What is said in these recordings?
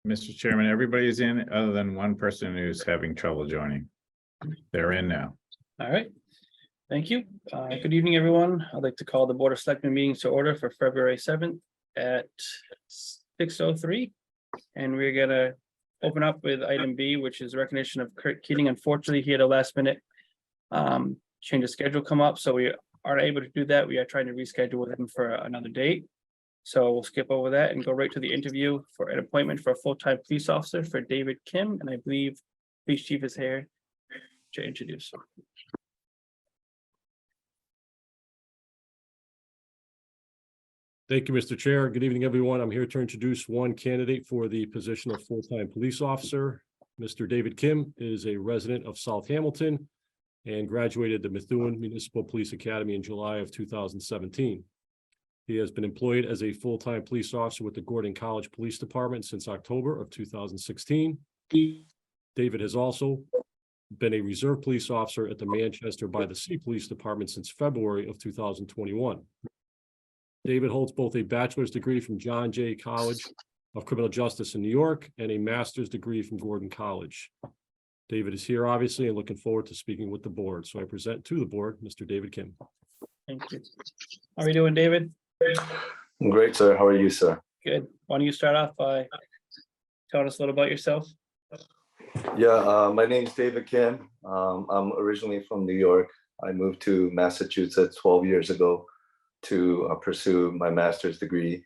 Mr. Chairman, everybody's in other than one person who's having trouble joining. They're in now. All right, thank you. Good evening, everyone. I'd like to call the Board of Selectmen meetings to order for February 7th at 6:03. And we're gonna open up with item B, which is recognition of Kurt Keating. Unfortunately, he had a last minute change of schedule come up, so we aren't able to do that. We are trying to reschedule with him for another date. So we'll skip over that and go right to the interview for an appointment for a full-time police officer for David Kim, and I believe police chief is here to introduce him. Thank you, Mr. Chair. Good evening, everyone. I'm here to introduce one candidate for the position of full-time police officer. Mr. David Kim is a resident of South Hamilton and graduated the Methuen Municipal Police Academy in July of 2017. He has been employed as a full-time police officer with the Gordon College Police Department since October of 2016. David has also been a reserve police officer at the Manchester by the Sea Police Department since February of 2021. David holds both a bachelor's degree from John Jay College of Criminal Justice in New York and a master's degree from Gordon College. David is here, obviously, and looking forward to speaking with the board. So I present to the board, Mr. David Kim. Thank you. How are you doing, David? Great, sir. How are you, sir? Good. Why don't you start off by telling us a little about yourself? Yeah, my name is David Kim. I'm originally from New York. I moved to Massachusetts 12 years ago to pursue my master's degree.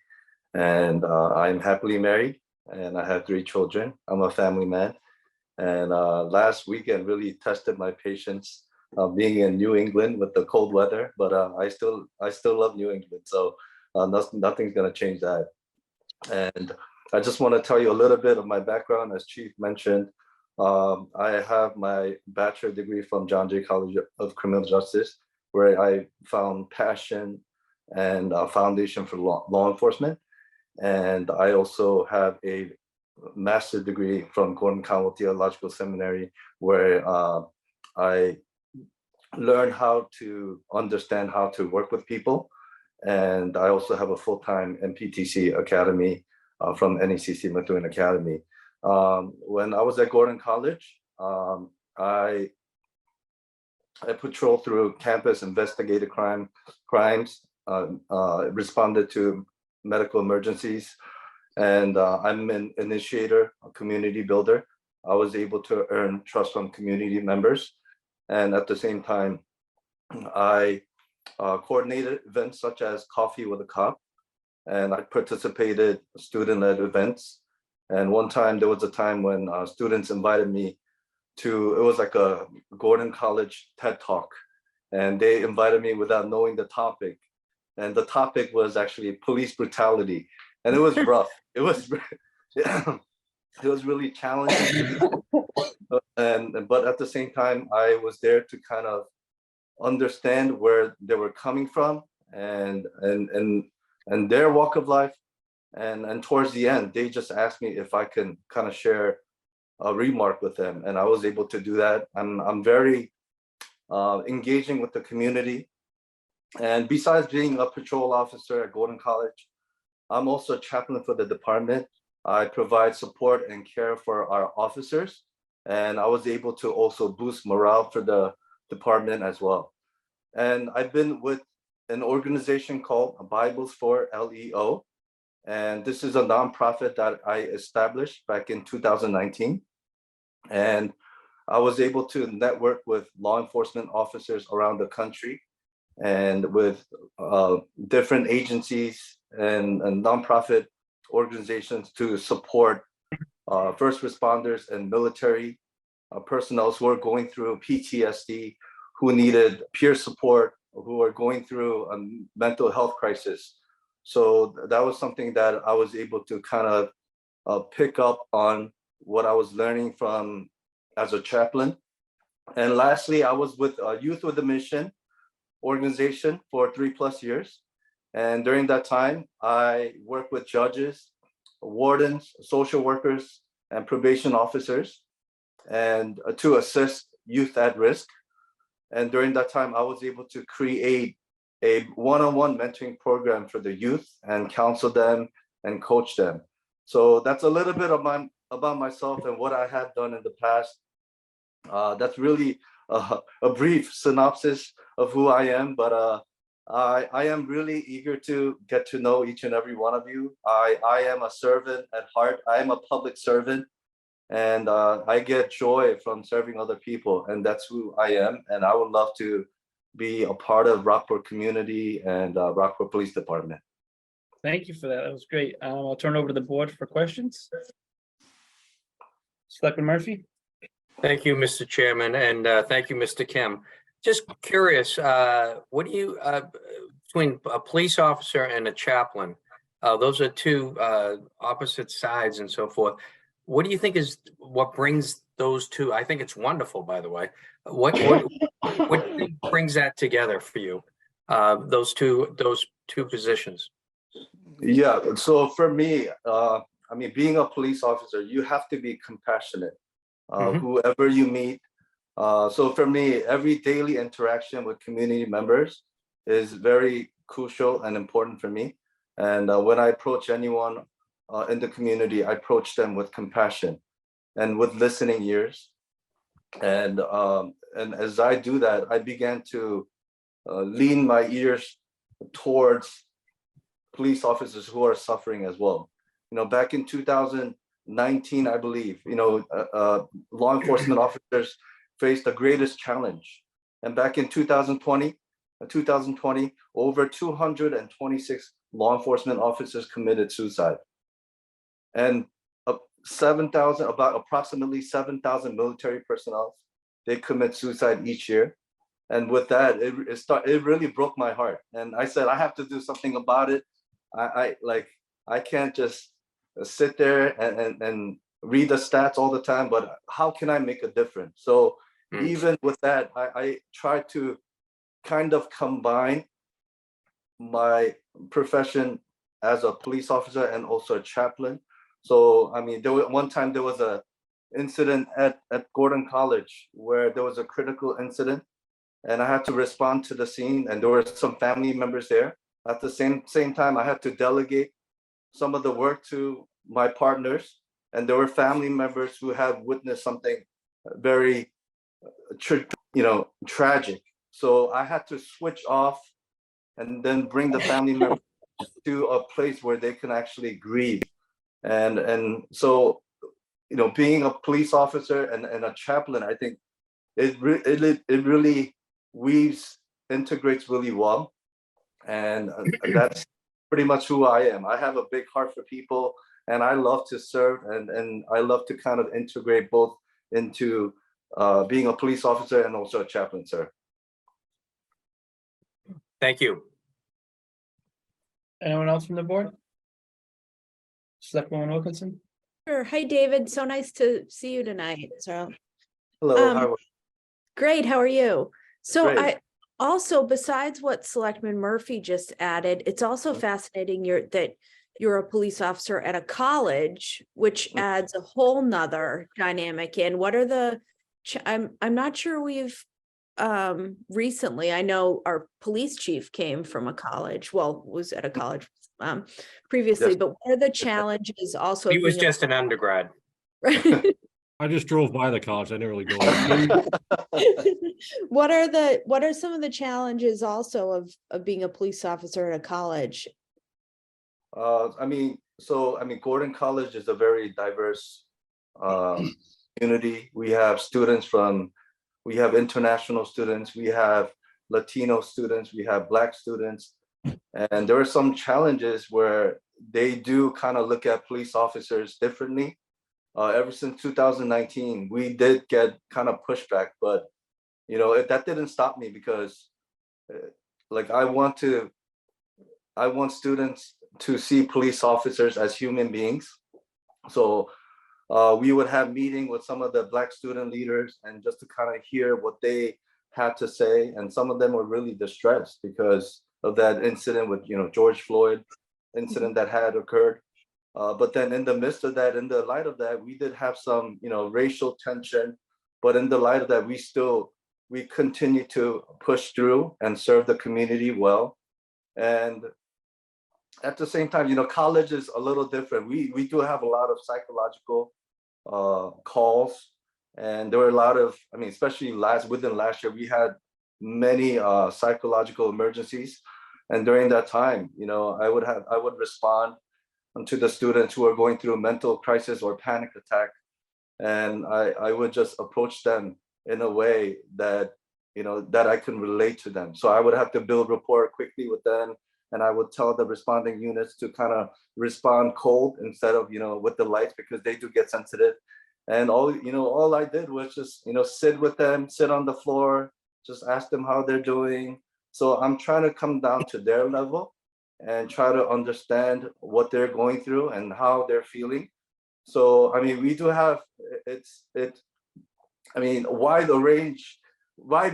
And I'm happily married and I have 3 children. I'm a family man. And last weekend really tested my patience being in New England with the cold weather, but I still love New England. So nothing's gonna change that. And I just want to tell you a little bit of my background. As Chief mentioned, I have my bachelor degree from John Jay College of Criminal Justice, where I found passion and a foundation for law enforcement. And I also have a master's degree from Gordon College Theological Seminary, where I learned how to understand how to work with people. And I also have a full-time MPTC academy from NECC Methuen Academy. When I was at Gordon College, I patrolled through campus, investigated crimes, responded to medical emergencies, and I'm an initiator, a community builder. I was able to earn trust from community members. And at the same time, I coordinated events such as Coffee with a Cop, and I participated in student-led events. And one time, there was a time when students invited me to, it was like a Gordon College TED Talk, and they invited me without knowing the topic. And the topic was actually police brutality, and it was rough. It was, it was really challenging. But at the same time, I was there to kind of understand where they were coming from and their walk of life. And towards the end, they just asked me if I can kind of share a remark with them, and I was able to do that. I'm very engaging with the community. And besides being a patrol officer at Gordon College, I'm also a chaplain for the department. I provide support and care for our officers, and I was able to also boost morale for the department as well. And I've been with an organization called Bibles for LEO, and this is a nonprofit that I established back in 2019. And I was able to network with law enforcement officers around the country and with different agencies and nonprofit organizations to support first responders and military personnel who are going through PTSD, who needed peer support, who are going through a mental health crisis. So that was something that I was able to kind of pick up on what I was learning from as a chaplain. And lastly, I was with Youth with a Mission organization for 3+ years. And during that time, I worked with judges, wardens, social workers, and probation officers, and to assist youth at risk. And during that time, I was able to create a one-on-one mentoring program for the youth and counsel them and coach them. So that's a little bit about myself and what I have done in the past. That's really a brief synopsis of who I am, but I am really eager to get to know each and every one of you. I am a servant at heart. I am a public servant, and I get joy from serving other people, and that's who I am. And I would love to be a part of Rockport community and Rockport Police Department. Thank you for that. That was great. I'll turn over to the board for questions. Selectman Murphy? Thank you, Mr. Chairman, and thank you, Mr. Kim. Just curious, what do you, between a police officer and a chaplain, those are two opposite sides and so forth. What do you think is what brings those two? I think it's wonderful, by the way. What do you think brings that together for you? Those two positions. Yeah, so for me, I mean, being a police officer, you have to be compassionate. Whoever you meet. So for me, every daily interaction with community members is very crucial and important for me. And when I approach anyone in the community, I approach them with compassion and with listening ears. And as I do that, I began to lean my ears towards police officers who are suffering as well. You know, back in 2019, I believe, you know, law enforcement officers faced the greatest challenge. And back in 2020, over 226 law enforcement officers committed suicide. And approximately 7,000 military personnel, they commit suicide each year. And with that, it really broke my heart. And I said, I have to do something about it. I can't just sit there and read the stats all the time, but how can I make a difference? So even with that, I try to kind of combine my profession as a police officer and also a chaplain. So, I mean, one time there was a incident at Gordon College where there was a critical incident, and I had to respond to the scene, and there were some family members there. At the same time, I had to delegate some of the work to my partners, and there were family members who had witnessed something very, tragic. So I had to switch off and then bring the family members to a place where they can actually grieve. And so, you know, being a police officer and a chaplain, I think it really integrates really well. And that's pretty much who I am. I have a big heart for people, and I love to serve, and I love to kind of integrate both into being a police officer and also a chaplain, sir. Thank you. Anyone else from the board? Selectwoman Wilkinson? Sure. Hi, David. So nice to see you tonight. So Hello, how are great. How are you? So Great. I also, besides what Selectman Murphy just added, it's also fascinating that you're a police officer at a college, which adds a whole nother dynamic in. What are the I'm not sure we've recently, I know our police chief came from a college, well, was at a college previously, Yes. but what are the challenges also? He of was being a- just an undergrad. I just drove by the college. I didn't really go there. What are some of the challenges also of being a police officer at a college? Gordon College is a very diverse community. We have international students, we have Latino students, we have Black students, and there are some challenges where they do kind of look at police officers differently. Ever since 2019, we did get kind of pushback, but you know, that didn't stop me, because I want students to see police officers as human beings. So we would have meeting with some of the Black student leaders, and just to kind of hear what they had to say. And some of them were really distressed because of that incident with, George Floyd incident that had occurred. But then in the midst of that, in the light of that, we did have some, racial tension. But in the light of that, we continue to push through and serve the community well. And at the same time, college is a little different. We do have a lot of psychological calls, and there were a lot of, I mean, especially within last year, we had many psychological emergencies, and during that time, I would respond to the students who are going through a mental crisis or panic attack, and I would just approach them in a way that that I can relate to them. So I would have to build rapport quickly with them, and I would tell the responding units to kind of respond cold instead of with the lights, because they do get sensitive. And all I did was just sit with them, sit on the floor, just ask them how they're doing. So I'm trying to come down to their level and try to understand what they're going through and how they're feeling. So I mean, we do have I mean, wide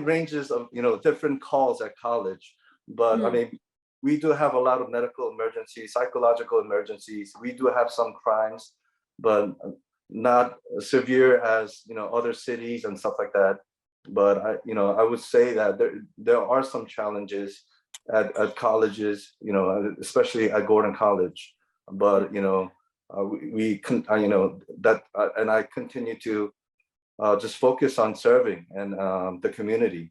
ranges of different calls at college, but I mean, we do have a lot of medical emergencies, psychological emergencies. We do have some crimes, but not severe as other cities and stuff like that. But I would say that there are some challenges at colleges, especially at Gordon College. But and I continue to just focus on serving and the community.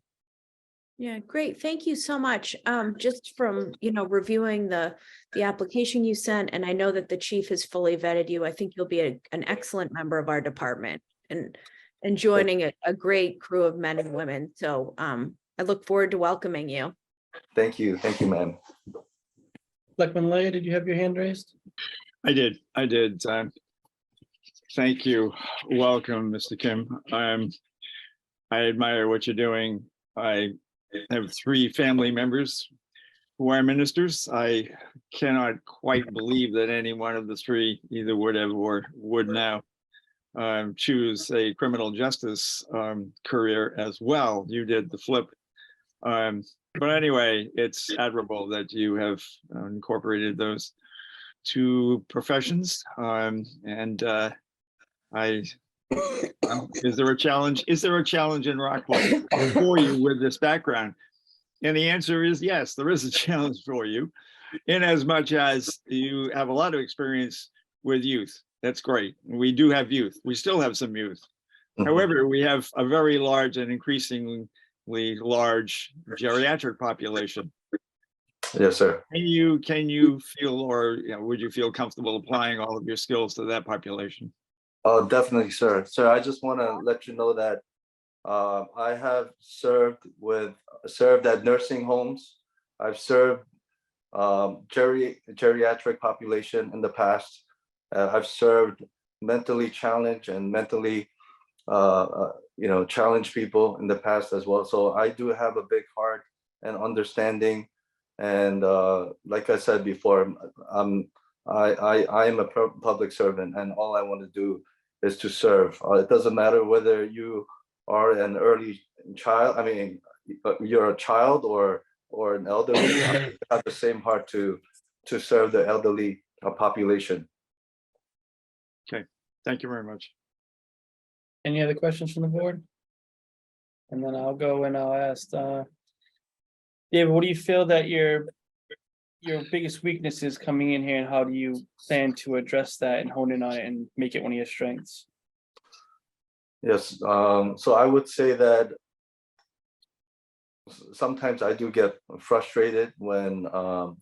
Yeah, great. Thank you so much. Just from, reviewing the application you sent, and I know that the chief has fully vetted you. I think you'll be an excellent member of our department and joining a great crew of men and women. So I look forward to welcoming you. Thank you, ma'am. Selectman Lay, did you have your hand raised? I did. Thank you. Welcome, Mr. Kim. I admire what you're doing. I have 3 family members who are ministers. I cannot quite believe that any one of the 3 either would have or would now choose a criminal justice career as well. You did the flip. But anyway, it's admirable that you have incorporated those 2 professions. Is there a challenge? Is there a challenge in Rockport for you with this background? And the answer is yes, there is a challenge for you, in as much as you have a lot of experience with youth. That's great. We do have youth. We still have some youth. However, we have a very large and increasingly large geriatric population. Yes, sir. Can you feel, or would you feel comfortable applying all of your skills to that population? Oh, definitely, sir. Sir, I just want to let you know that I have served at nursing homes. I've served geriatric population in the past. I've served mentally challenged and mentally challenged people in the past as well. So I do have a big heart and understanding. And like I said before, I am a public servant, and all I want to do is to serve. It doesn't matter whether you are an early child. I mean, you're a child or an elderly. I have the same heart to serve the elderly population. Okay, thank you very much. Any other questions from the board? And then I'll go and I'll ask, David, what do you feel that your biggest weakness is coming in here, and how do you plan to address that and hone in on it and make it one of your strengths? Yes, so I would say that sometimes I do get frustrated when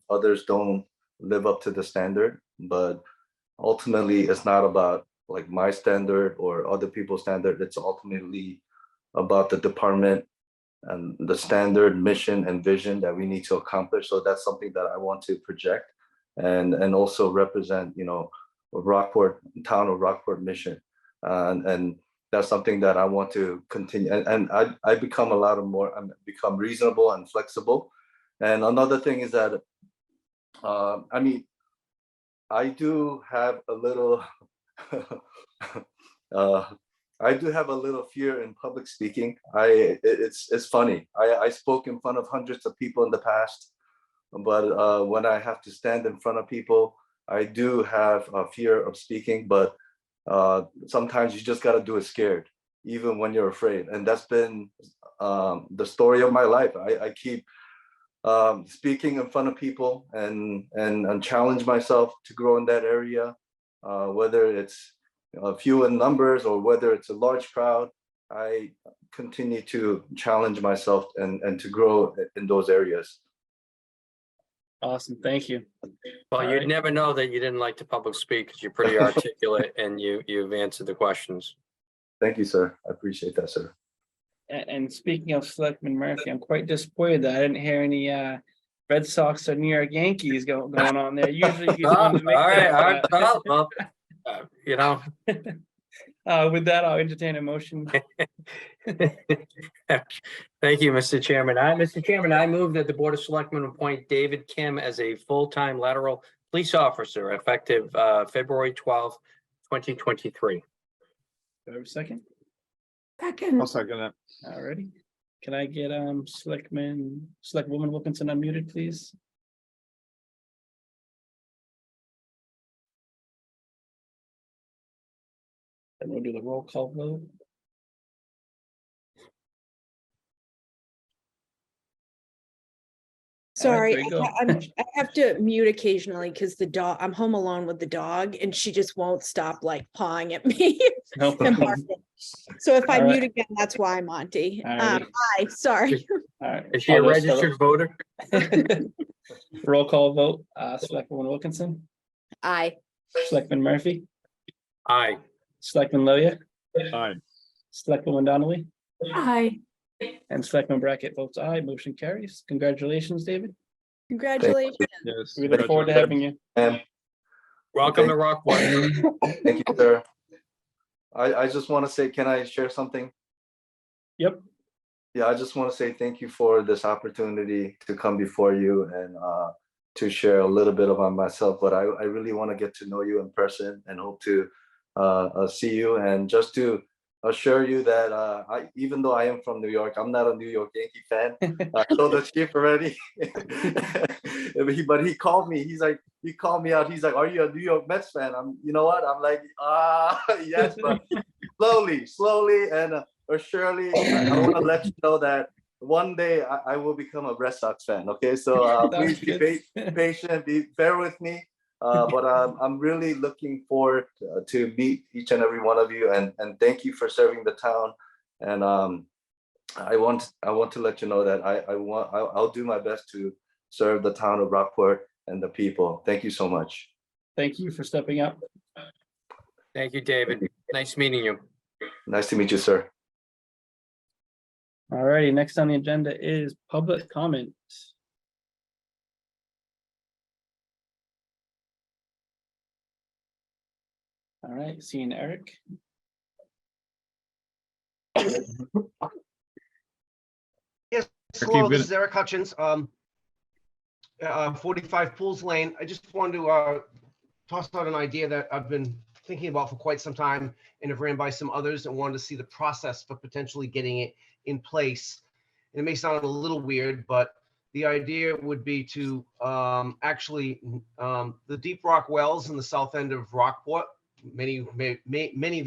others don't live up to the standard, but ultimately it's not about like my standard or other people's standard. It's ultimately about the department and the standard mission and vision that we need to accomplish. So that's something that I want to project and also represent, Rockport, town of Rockport mission. And that's something that I want to continue. And I become become reasonable and flexible. And another thing is that, I mean, I do have a little, I do have a little fear in public speaking. It's funny. I spoke in front of hundreds of people in the past, but when I have to stand in front of people, I do have a fear of speaking. But sometimes you just got to do it scared, even when you're afraid. And that's been the story of my life. I keep speaking in front of people and challenge myself to grow in that area, whether it's few in numbers or whether it's a large crowd. I continue to challenge myself and to grow in those areas. Awesome, thank you. Well, All you'd right. never know that you didn't like to public speak because you're pretty articulate and you've answered the questions. Thank you, sir. I appreciate that, sir. And speaking of Selectman Murphy, I'm quite disappointed that I didn't hear any Red Sox or New York Yankees going on there. Usually he's Oh, one to make all right, that, well, you know. with that, I'll entertain a motion. Thank you, Mr. Chairman. Mr. Chairman, I move that the Board of Selectmen appoint David Kim as a full-time lateral police officer effective February 12th, 2023. Do I have a second? Second. I'll second that. Alrighty. Can I get Selectwoman Wilkinson unmuted, please? And we'll do the roll call vote. Sorry, there you go. I have to mute occasionally because I'm home alone with the dog and she just won't stop like pawing at me. No and problem. barking. So if I All right. mute again, that's why, Monty. Alrighty. Hi, sorry. All right. Is she a I'll just registered voter? roll call vote, Selectwoman Wilkinson, Aye. Selectman Murphy, Aye. Selectman Loya, Aye. Selectwoman Donnelly, Aye. and Selectman Brackett votes aye. Motion carries. Congratulations, David. Congratulations. Yes. We look forward to having you. And Welcome Okay. to Rockport. thank you, sir. I just want to say, can I share something? Yep. Yeah, I just want to say thank you for this opportunity to come before you and to share a little bit about myself. But I really want to get to know you in person and hope to see you. And just to assure you that even though I am from New York, I'm not a New York Yankee fan. I told the chief already. But he called me. He called me out. He's like, "Are you a New York Mets fan?" You know what? I'm like, yes, but slowly and surely, I want to let you know that one day I will become a Red Sox fan. Okay, so please be patient, bear with me. But I'm really looking forward to meet each and every one of you, and thank you for serving the town. And I want to let you know that I'll do my best to serve the town of Rockport and the people. Thank you so much. Thank you for stepping up. Thank you, David. Nice meeting you. Nice to meet you, sir. All righty, next on the agenda is public comment. All right, seeing Eric. Yes, Ricky, hello, you've this is Eric Hutchins, 45 Pools Lane. I just wanted to toss out an idea that I've been thinking about for quite some time and have ran by some others and wanted to see the process for potentially getting it in place. And it may sound a little weird, but the idea would be to actually the deep rock wells in the south end of Rockport. Many of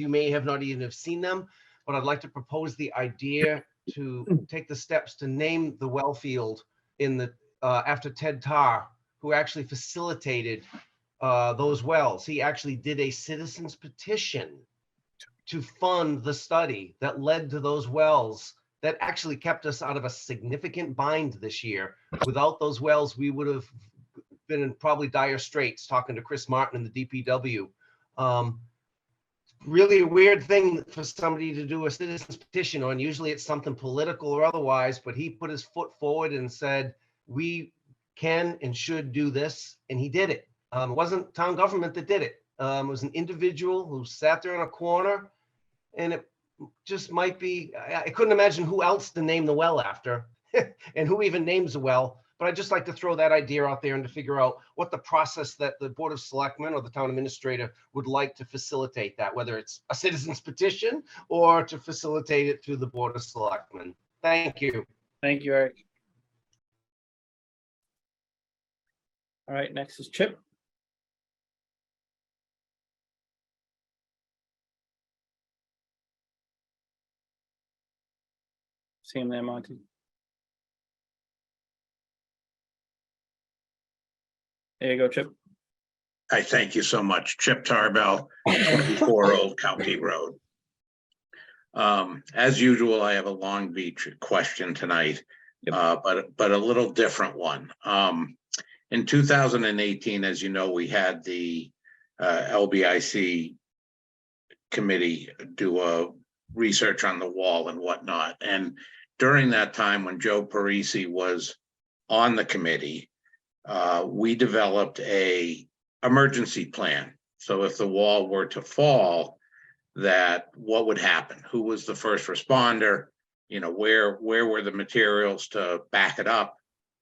you may have not even have seen them, but I'd like to propose the idea to take the steps to name the well field in the after Ted Tarr, who actually facilitated those wells. He actually did a citizen's petition to fund the study that led to those wells that actually kept us out of a significant bind this year. Without those wells, we would have been in probably dire straits, talking to Chris Martin in the DPW. Really a weird thing for somebody to do a citizen's petition on. Usually it's something political or otherwise, but he put his foot forward and said, we can and should do this. And he did it. It wasn't town government that did it. It was an individual who sat there in a corner, and it just might be, I couldn't imagine who else to name the well after and who even names the well. But I'd just like to throw that idea out there and to figure out what the process that the Board of Selectmen or the town administrator would like to facilitate that, whether it's a citizen's petition or to facilitate it through the Board of Selectmen. Thank you. Thank you, Eric. All right, next is Chip. See him there, Monty. There you go, Chip. I thank you so much. Chip Tarbell, 24 Old County Road. As usual, I have a Long Beach question tonight, Yep. but a little different one. In 2018, as you know, we had the LBIC committee do a research on the wall and whatnot. And during that time, when Joe Parisi was on the committee, we developed a emergency plan. So if the wall were to fall, that what would happen? Who was the first responder? You know, where were the materials to back it up?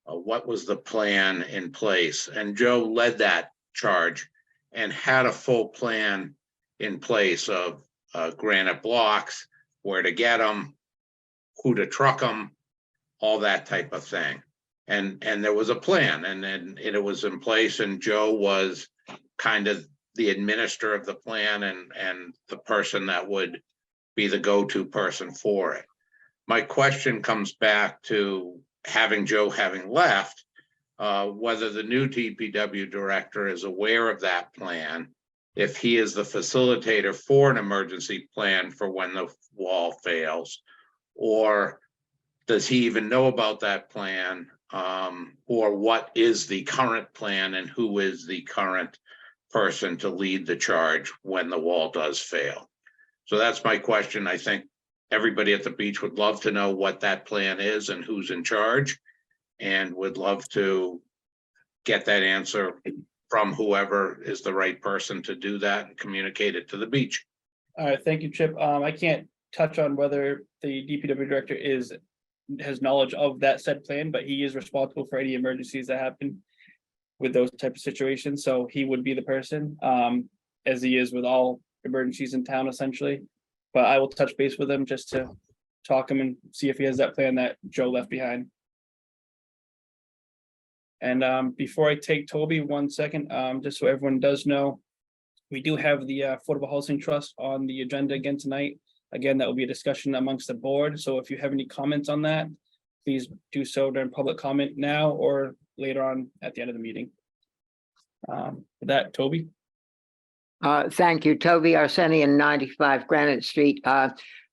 What was the plan in place? And Joe led that charge and had a full plan in place of granite blocks, where to get them, who to truck them, all that type of thing. And there was a plan, and then it was in place, and Joe was kind of the administrator of the plan and the person that would be the go-to person for it. My question comes back to Joe having left, whether the new DPW director is aware of that plan, if he is the facilitator for an emergency plan for when the wall fails, or does he even know about that plan, or what is the current plan and who is the current person to lead the charge when the wall does fail? So that's my question. I think everybody at the beach would love to know what that plan is and who's in charge, and would love to get that answer from whoever is the right person to do that and communicate it to the beach. All right, thank you, Chip. I can't touch on whether the DPW director has knowledge of that said plan, but he is responsible for any emergencies that happen with those type of situations. So he would be the person, as he is with all emergencies in town, essentially. But I will touch base with him just to talk him and see if he has that plan that Joe left behind. And before I take Toby, 1 second, just so everyone does know, we do have the Affordable Housing Trust on the agenda again tonight. Again, that will be a discussion amongst the board. So if you have any comments on that, please do so during public comment now or later on at the end of the meeting. With that, Toby. Thank you, Toby Arsenian, 95 Granite Street.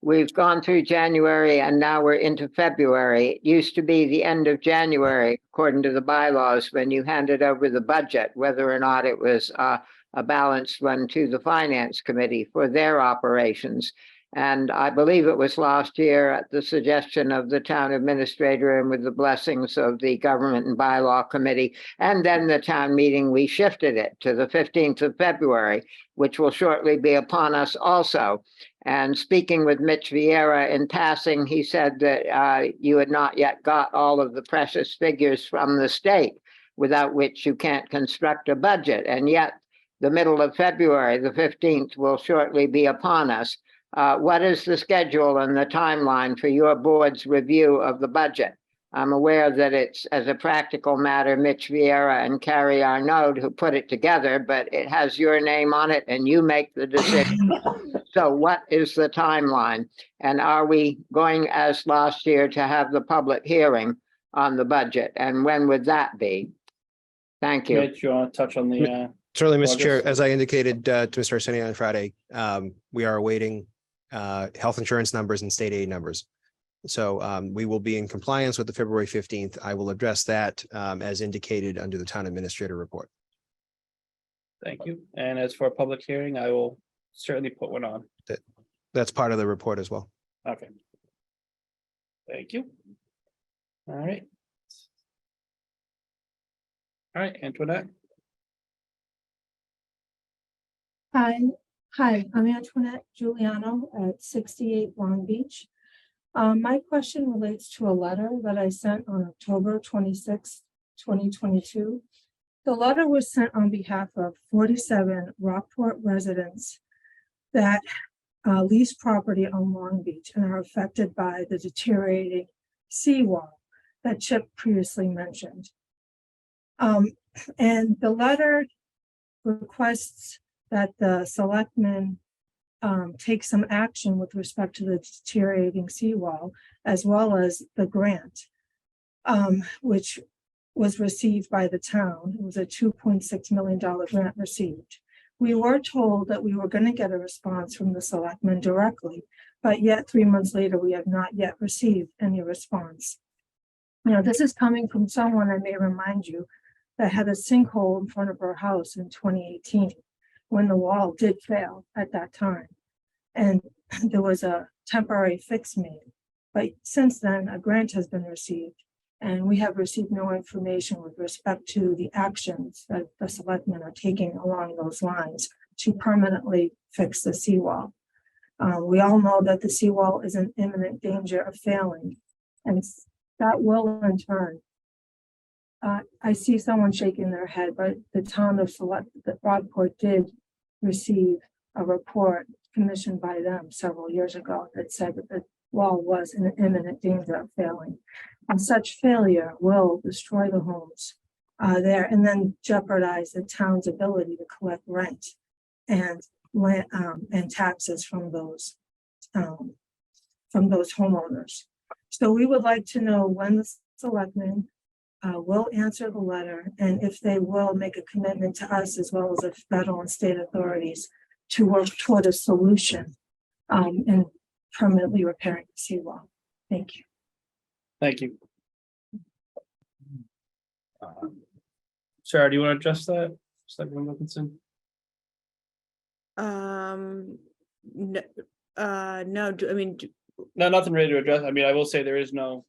We've gone through January and now we're into February. It used to be the end of January, according to the bylaws, when you handed over the budget, whether or not it was a balanced one to the Finance Committee for their operations. And I believe it was last year at the suggestion of the town administrator and with the blessings of the Government and Bylaw Committee. And then the town meeting, we shifted it to the 15th of February, which will shortly be upon us also. And speaking with Mitch Vieira in passing, he said that you had not yet got all of the precious figures from the state, without which you can't construct a budget. And yet the middle of February, the 15th, will shortly be upon us. What is the schedule and the timeline for your board's review of the budget? I'm aware that it's, as a practical matter, Mitch Vieira and Carrie Arnaud who put it together, but it has your name on it and you make the decision. So what is the timeline? And are we going, as last year, to have the public hearing on the budget? And when would that be? Thank you. Mitch, you want to touch on the Certainly, Mr. Chair, progress? as I indicated to Mr. Arsenian on Friday, we are awaiting health insurance numbers and state aid numbers. So we will be in compliance with the February 15th. I will address that as indicated under the town administrator report. Thank you. And as for a public hearing, I will certainly put one on. That's part of the report as well. Okay. Thank you. All right. All right, Antoinette. Hi, I'm Antoinette Giuliano at 68 Long Beach. My question relates to a letter that I sent on October 26, 2022. The letter was sent on behalf of 47 Rockport residents that lease property on Long Beach and are affected by the deteriorating seawall that Chip previously mentioned. And the letter requests that the selectmen take some action with respect to the deteriorating seawall, as well as the grant, which was received by the town. It was a $2.6 million grant received. We were told that we were going to get a response from the selectmen directly, but yet 3 months later, we have not yet received any response. Now, this is coming from someone, I may remind you, that had a sinkhole in front of her house in 2018, when the wall did fail at that time. And there was a temporary fix made. But since then, a grant has been received, and we have received no information with respect to the actions that the selectmen are taking along those lines to permanently fix the seawall. We all know that the seawall is in imminent danger of failing, and that will in turn. I see someone shaking their head, but the town of Rockport did receive a report commissioned by them several years ago that said that the wall was in imminent danger of failing. And such failure will destroy the homes there and then jeopardize the town's ability to collect rent and taxes from those homeowners. So we would like to know when the selectmen will answer the letter, and if they will make a commitment to us as well as the federal and state authorities to work toward a solution in permanently repairing the seawall. Thank you. Thank you. Sarah, do you want to address that? Selectman Wilkinson? No, no, No, nothing ready to address. I mean, I will say there is no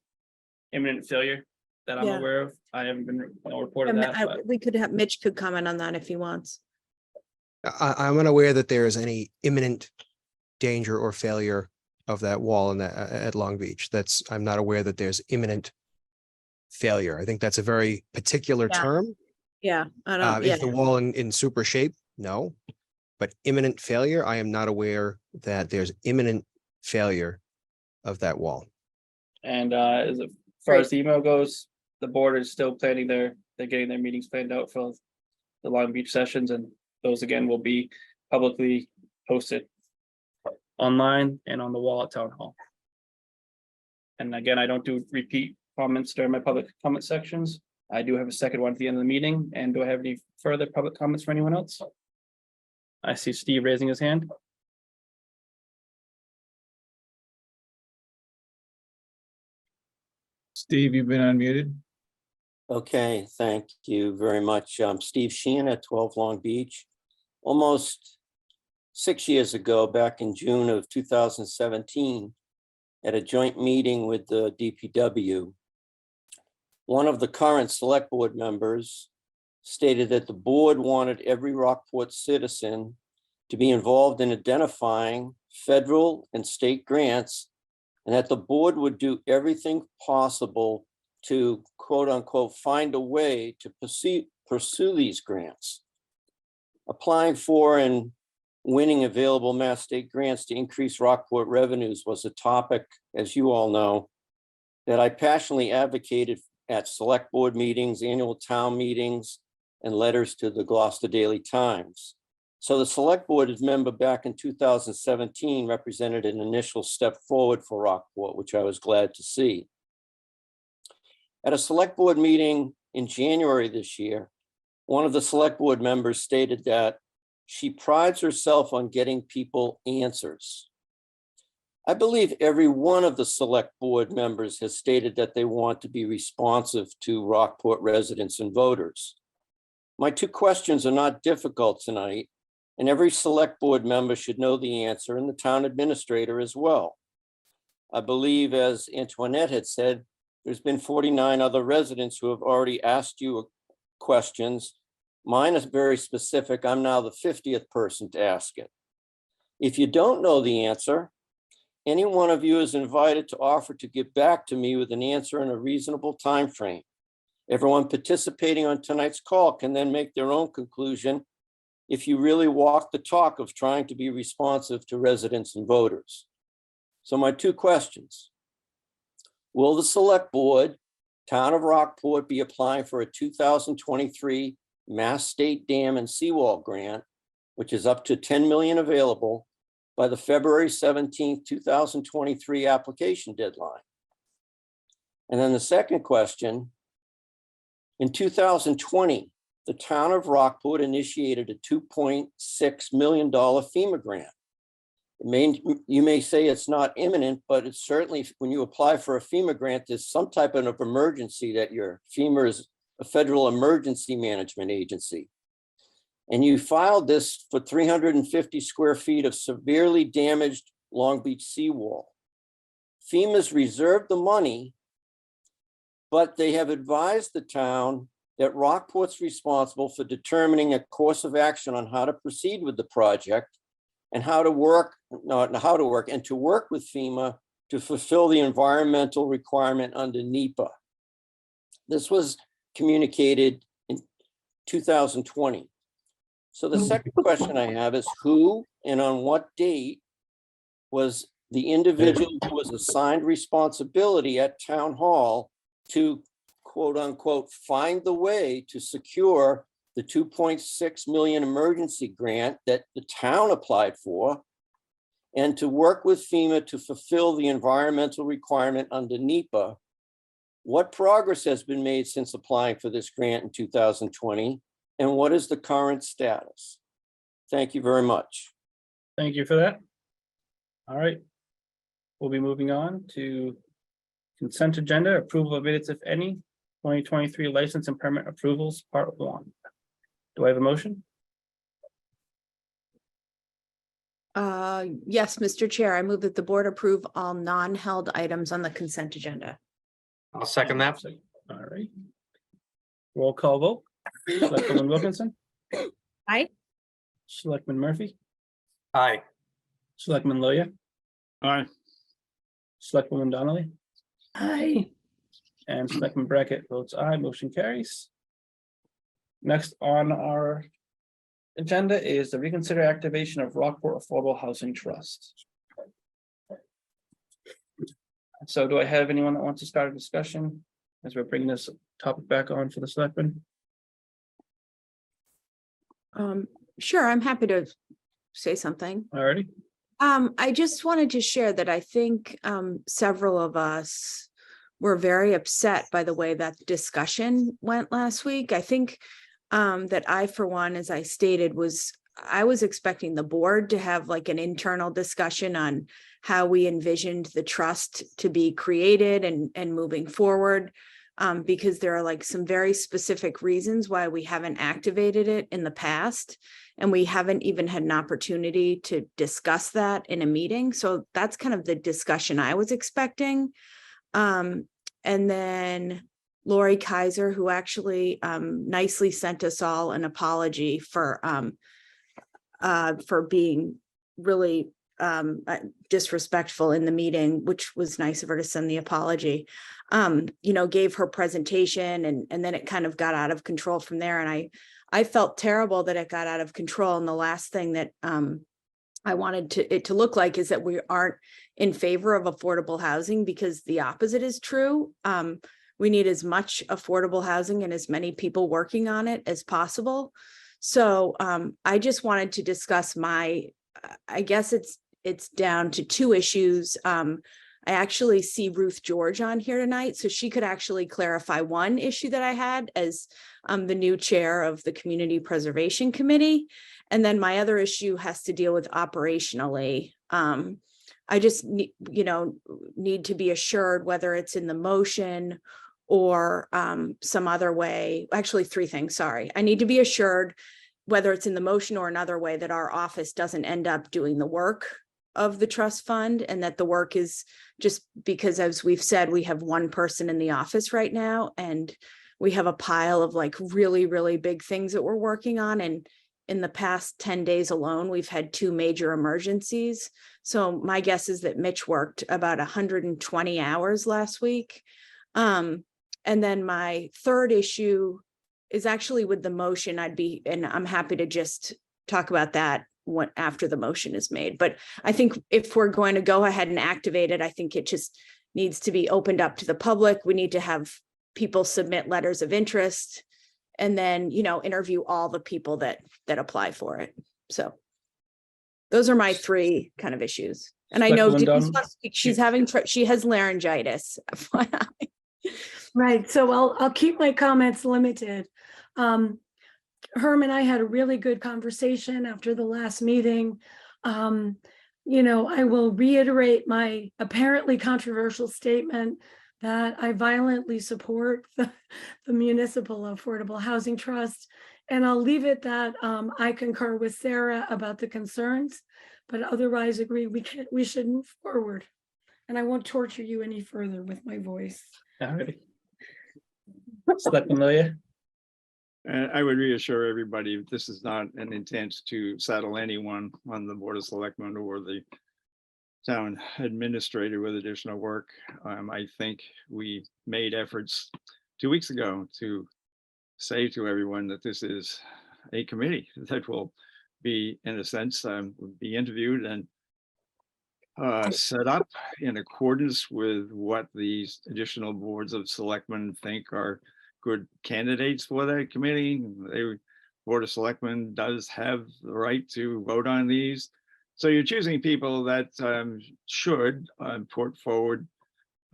imminent failure that I'm Yeah. aware of. I haven't been reported that, but we could have, Mitch could comment on that if he wants. I'm unaware that there is any imminent danger or failure of that wall in at Long Beach. I'm not aware that there's imminent failure. I think that's a very particular Yeah. term. Yeah, I don't, Is the wall in super shape? No. But imminent failure, I am not aware that there's imminent failure of that wall. and as far as the email goes, the board is still planning they're getting their meetings planned out for the Long Beach sessions, and those again will be publicly posted online and on the wall at Town Hall. And again, I don't do repeat comments during my public comment sections. I do have a second one at the end of the meeting. And do I have any further public comments for anyone else? I see Steve raising his hand. Steve, you've been unmuted. Okay, thank you very much. I'm Steve Sheehan at 12 Long Beach. Almost 6 years ago, back in June of 2017, at a joint meeting with the DPW, one of the current select board members stated that the board wanted every Rockport citizen to be involved in identifying federal and state grants, and that the board would do everything possible to quote unquote find a way to pursue these grants. Applying for and winning available Mass state grants to increase Rockport revenues was a topic, as you all know, that I passionately advocated at select board meetings, annual town meetings, and letters to the Gloucester Daily Times. So the select board member back in 2017 represented an initial step forward for Rockport, which I was glad to see. At a select board meeting in January this year, one of the select board members stated that she prides herself on getting people answers. I believe every one of the select board members has stated that they want to be responsive to Rockport residents and voters. My two questions are not difficult tonight, and every select board member should know the answer, and the town administrator as well. I believe, as Antoinette had said, there's been 49 other residents who have already asked you questions. Mine is very specific. I'm now the 50th person to ask it. If you don't know the answer, any one of you is invited to offer to get back to me with an answer in a reasonable time frame. Everyone participating on tonight's call can then make their own conclusion if you really walk the talk of trying to be responsive to residents and voters. So my two questions. Will the select board, Town of Rockport, be applying for a 2023 Mass State Dam and Seawall Grant, which is up to $10 million available, by the February 17th, 2023 application deadline? And then the second question, In 2020, the town of Rockport initiated a $2.6 million FEMA grant. You may say it's not imminent, but it's certainly, when you apply for a FEMA grant, there's some type of emergency that your FEMA is a federal emergency management agency. And you filed this for 350 square feet of severely damaged Long Beach seawall. FEMA's reserved the money, but they have advised the town that Rockport's responsible for determining a course of action on how to proceed with the project and how to work, and to work with FEMA to fulfill the environmental requirement under NEPA. This was communicated in 2020. So the second question I have is, who and on what date was the individual who was assigned responsibility at town hall to quote unquote find the way to secure the 2.6 million emergency grant that the town applied for, and to work with FEMA to fulfill the environmental requirement under NEPA? What progress has been made since applying for this grant in 2020? And what is the current status? Thank you very much. Thank you for that. All right. We'll be moving on to consent agenda, approval of minutes, if any, 2023 license and permit approvals, part 1. Do I have a motion? Yes, Mr. Chair, I move that the board approve all non-held items on the consent agenda. I'll second that. All right. Roll call vote. Selectwoman Wilkinson. Aye. Selectman Murphy. Aye. Selectman Loya. Aye. Selectwoman Donnelly. Aye. And Selectman Brackett votes aye, motion carries. Next on our agenda is the reconsider activation of Rockport Affordable Housing Trust. So do I have anyone that wants to start a discussion as we're bringing this topic back on for the selectmen? Sure, I'm happy to say something. Alrighty. I just wanted to share that I think several of us were very upset by the way that discussion went last week. I think that I, for one, as I stated, I was expecting the board to have like an internal discussion on how we envisioned the trust to be created and moving forward, because there are like some very specific reasons why we haven't activated it in the past. And we haven't even had an opportunity to discuss that in a meeting. So that's kind of the discussion I was expecting. And then Lori Kaiser, who actually nicely sent us all an apology for being really disrespectful in the meeting, which was nice of her to send the apology, gave her presentation and then it kind of got out of control from there. And I felt terrible that it got out of control. And the last thing that I wanted it to look like is that we aren't in favor of affordable housing, because the opposite is true. We need as much affordable housing and as many people working on it as possible. So I just wanted to discuss I guess it's down to two issues. I actually see Ruth George on here tonight, so she could actually clarify one issue that I had as the new chair of the Community Preservation Committee. And then my other issue has to deal with operationally. I just need to be assured whether it's in the motion or some other way. Actually, three things, sorry. I need to be assured whether it's in the motion or another way that our office doesn't end up doing the work of the trust fund, and that the work is just because, as we've said, we have one person in the office right now, and we have a pile of like really, really big things that we're working on. And in the past 10 days alone, we've had 2 major emergencies. So my guess is that Mitch worked about 120 hours last week. And then my third issue is actually with the motion. and I'm happy to just talk about that after the motion is made. But I think if we're going to go ahead and activate it, I think it just needs to be opened up to the public. We need to have people submit letters of interest, and then, interview all the people that apply for it. So those are my 3 kind of issues. And I know Denise last week, she has laryngitis. Right, so I'll keep my comments limited. Herm and I had a really good conversation after the last meeting. I will reiterate my apparently controversial statement that I violently support the Municipal Affordable Housing Trust. And I'll leave it that I concur with Sarah about the concerns, but otherwise agree we should move forward. And I won't torture you any further with my voice. All right. Selectman Lilia. And I would reassure everybody, this is not an intent to saddle anyone on the Board of Selectmen or the town administrator with additional work. I think we made efforts 2 weeks ago to say to everyone that this is a committee that will be, in a sense, be interviewed and set up in accordance with what these additional boards of selectmen think are good candidates for that committee. The Board of Selectmen does have the right to vote on these. So you're choosing people that should put forward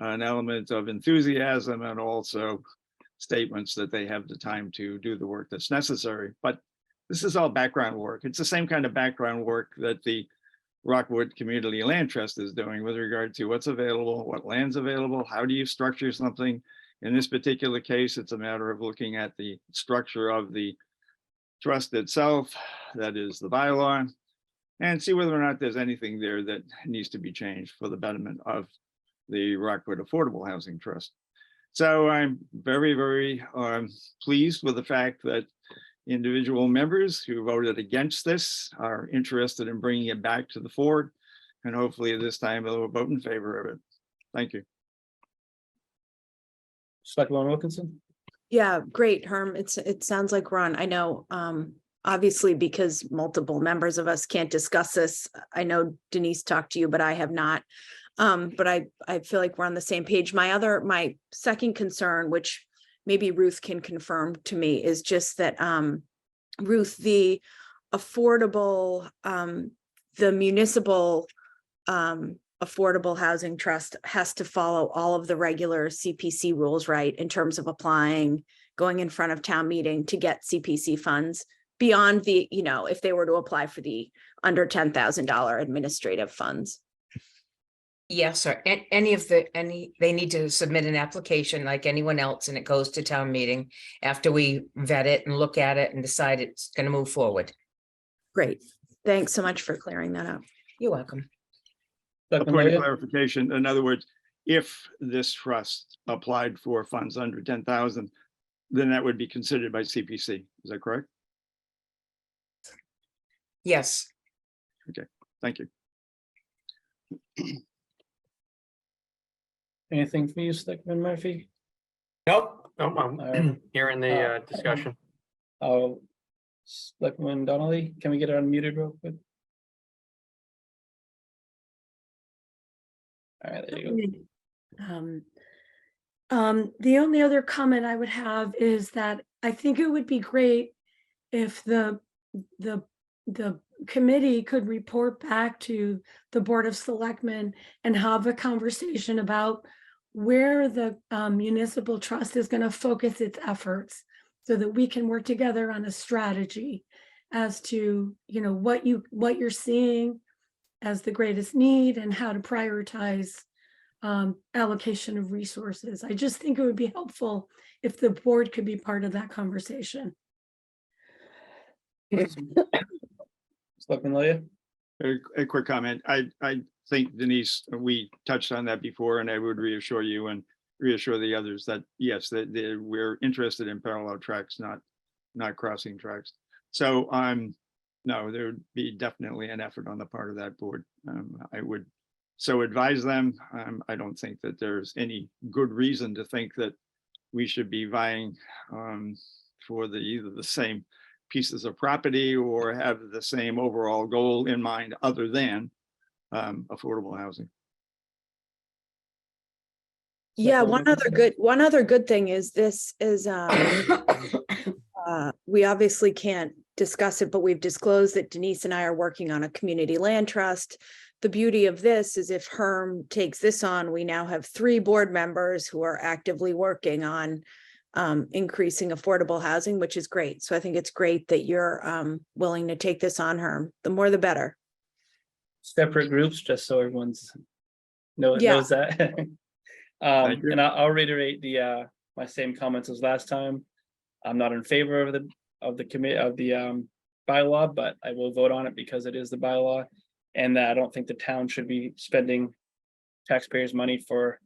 an element of enthusiasm and also statements that they have the time to do the work that's necessary. But this is all background work. It's the same kind of background work that the Rockwood Community Land Trust is doing with regard to what's available, what land's available, how do you structure something. In this particular case, it's a matter of looking at the structure of the trust itself, that is the bylaw, and see whether or not there's anything there that needs to be changed for the betterment of the Rockwood Affordable Housing Trust. So I'm very, very pleased with the fact that individual members who voted against this are interested in bringing it back to the fore, and hopefully this time they'll vote in favor of it. Thank you. Selectman Wilkinson. Yeah, great, Herm. It sounds like we're on. I know, obviously, because multiple members of us can't discuss this. I know Denise talked to you, but I have not. But I feel like we're on the same page. My second concern, which maybe Ruth can confirm to me, is just that Ruth, the municipal Affordable Housing Trust has to follow all of the regular CPC rules, right? In terms of applying, going in front of town meeting to get CPC funds beyond the, if they were to apply for the under $10,000 administrative funds. Yes, sir. They need to submit an application like anyone else, and it goes to town meeting after we vet it and look at it and decide it's going to move forward. Great. Thanks so much for clearing that up. You're welcome. A point of clarification. In other words, if this trust applied for funds under 10,000, then that would be considered by CPC. Is that correct? Yes. Okay, thank you. Anything for you, Selectman Murphy? Nope, I'm hearing the discussion. Selectman Donnelly, can we get it unmuted real quick? All right, there you go. The only other comment I would have is that I think it would be great if the committee could report back to the Board of Selectmen and have a conversation about where the municipal trust is going to focus its efforts, so that we can work together on a strategy as to what you're seeing as the greatest need and how to prioritize allocation of resources. I just think it would be helpful if the board could be part of that conversation. Selectman Lilia. A quick comment. I think, Denise, we touched on that before, and I would reassure you and reassure the others that yes, that we're interested in parallel tracks, not crossing tracks. So no, there would be definitely an effort on the part of that board. I would so advise them. I don't think that there's any good reason to think that we should be vying for either the same pieces of property or have the same overall goal in mind other than affordable housing. Yeah, one other good thing is this is we obviously can't discuss it, but we've disclosed that Denise and I are working on a community land trust the beauty of this is if Herm takes this on, we now have 3 board members who are actively working on increasing affordable housing, which is great. So I think it's great that you're willing to take this on, Herm. The more the better. Separate groups, just so everyone's Yeah. knows that. Thank you. And I'll reiterate my same comments as last time. I'm not in favor of the commit of the bylaw, but I will vote on it because it is the bylaw. And that I don't think the town should be spending taxpayers' money for,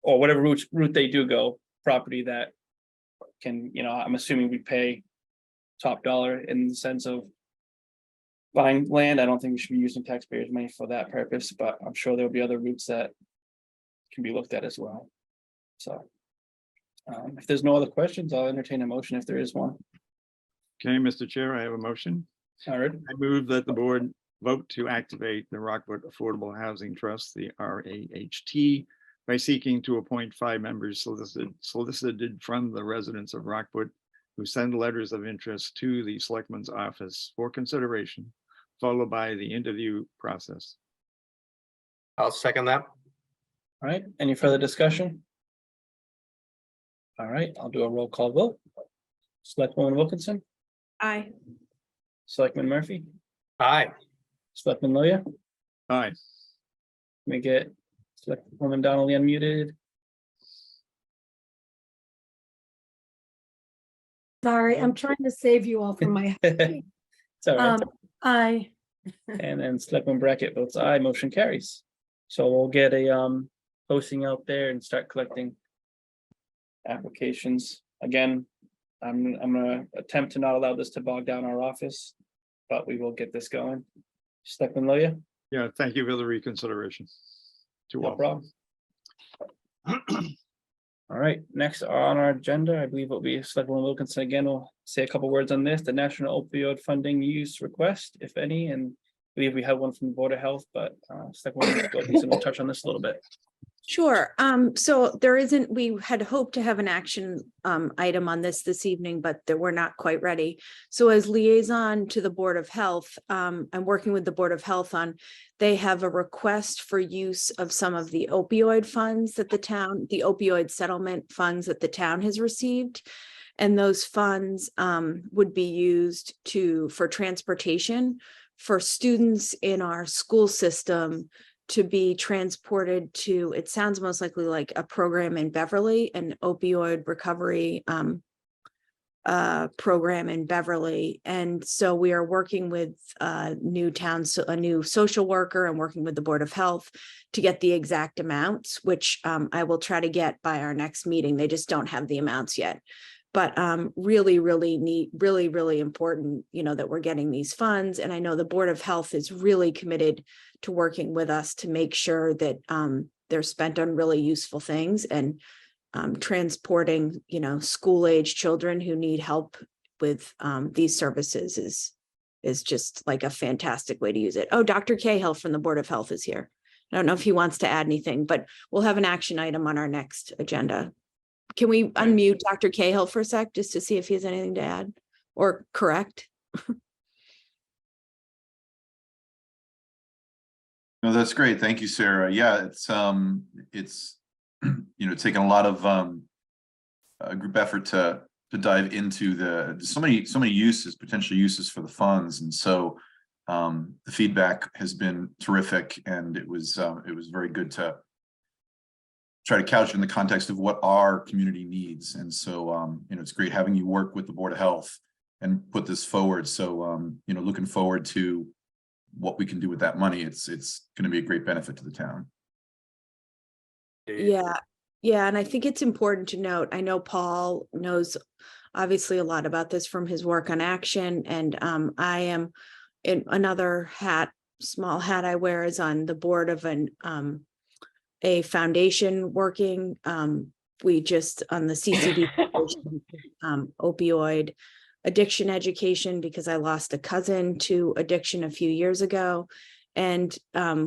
or whatever route they do go, property that can, I'm assuming we pay top dollar in the sense of buying land. I don't think we should be using taxpayers' money for that purpose, but I'm sure there'll be other routes that can be looked at as well. So if there's no other questions, I'll entertain a motion if there is one. Okay, Mr. Chair, I have a motion. All right. I move that the board vote to activate the Rockport Affordable Housing Trust, the RAHT, by seeking to appoint 5 members solicited from the residents of Rockport who send letters of interest to the Selectman's office for consideration, followed by the interview process. I'll second that. All right, any further discussion? All right, I'll do a roll call vote. Selectwoman Wilkinson, Aye. Selectman Murphy, Aye. Selectman Loya. Aye. Let me get Selectwoman Donnelly unmuted. Sorry, I'm trying to save you all from my. It's all right. Aye. And then Selectman Brackett votes aye, motion carries. So we'll get a posting out there and start collecting applications. Again, I'm gonna attempt to not allow this to bog down our office, but we will get this going. Selectman Loya, Yeah, thank you for the reconsideration. To no all. problem. All right, next on our agenda, I believe it'll be Selectwoman Wilkinson again. Will say a couple words on this, the National Opioid Funding Use Request, if any, and I believe we have one from the Board of Health, but Selectwoman Wilkinson will touch on this a little bit. Sure. So there isn't, we had hoped to have an action item on this evening, but we're not quite ready. So as liaison to the Board of Health, I'm working with the Board of Health on, they have a request for use of some of the opioid funds that the opioid settlement funds that the town has received. And those funds would be used for transportation for students in our school system to be transported to, it sounds most likely like a program in Beverly, an opioid recovery program in Beverly. And so we are working with a new social worker and working with the Board of Health to get the exact amounts, which I will try to get by our next meeting. They just don't have the amounts yet. But really, really neat, really, really important, that we're getting these funds. And I know the Board of Health is really committed to working with us to make sure that they're spent on really useful things, and transporting, school-age children who need help with these services is just like a fantastic way to use it. Oh, Dr. Cahill from the Board of Health is here. I don't know if he wants to add anything, but we'll have an action item on our next agenda. Can we unmute Dr. Cahill for a sec, just to see if he has anything to add or correct? No, that's great. Thank you, Sarah. Yeah, it's taken a lot of group effort to dive into so many potential uses for the funds, and so the feedback has been terrific, and it was very good to try to couch it in the context of what our community needs. And so it's great having you work with the Board of Health and put this forward. So looking forward to what we can do with that money. It's going to be a great benefit to the town. Yeah, and I think it's important to note, I know Paul knows obviously a lot about this from his work on Action, and I am in another small hat I wear is on the board of a foundation working. We just on the CCD opioid addiction education, because I lost a cousin to addiction a few years ago. And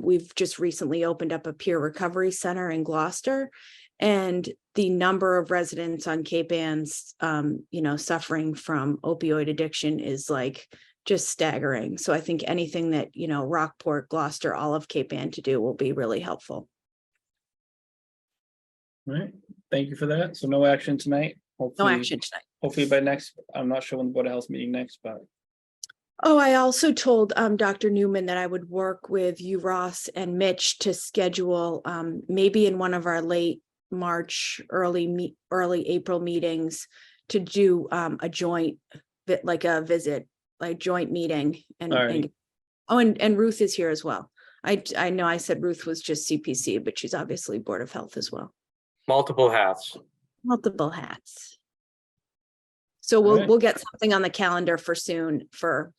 we've just recently opened up a peer recovery center in Gloucester. And the number of residents on Cape Ann's, suffering from opioid addiction is like just staggering. So I think anything that, Rockport, Gloucester, all of Cape Ann to do will be really helpful. All right, thank you for that. So no action tonight. No Hopefully- action tonight. Hopefully by next, I'm not sure when the Board of Health meeting next, but Oh, I also told Dr. Newman that I would work with you, Ross, and Mitch to schedule maybe in one of our late March, early April meetings to do a joint visit, like joint meeting Alrighty. and Ruth is here as well. I know I said Ruth was just CPC, but she's obviously Board of Health as well. Multiple hats. Multiple hats. So Alright. we'll get something on the calendar for soon for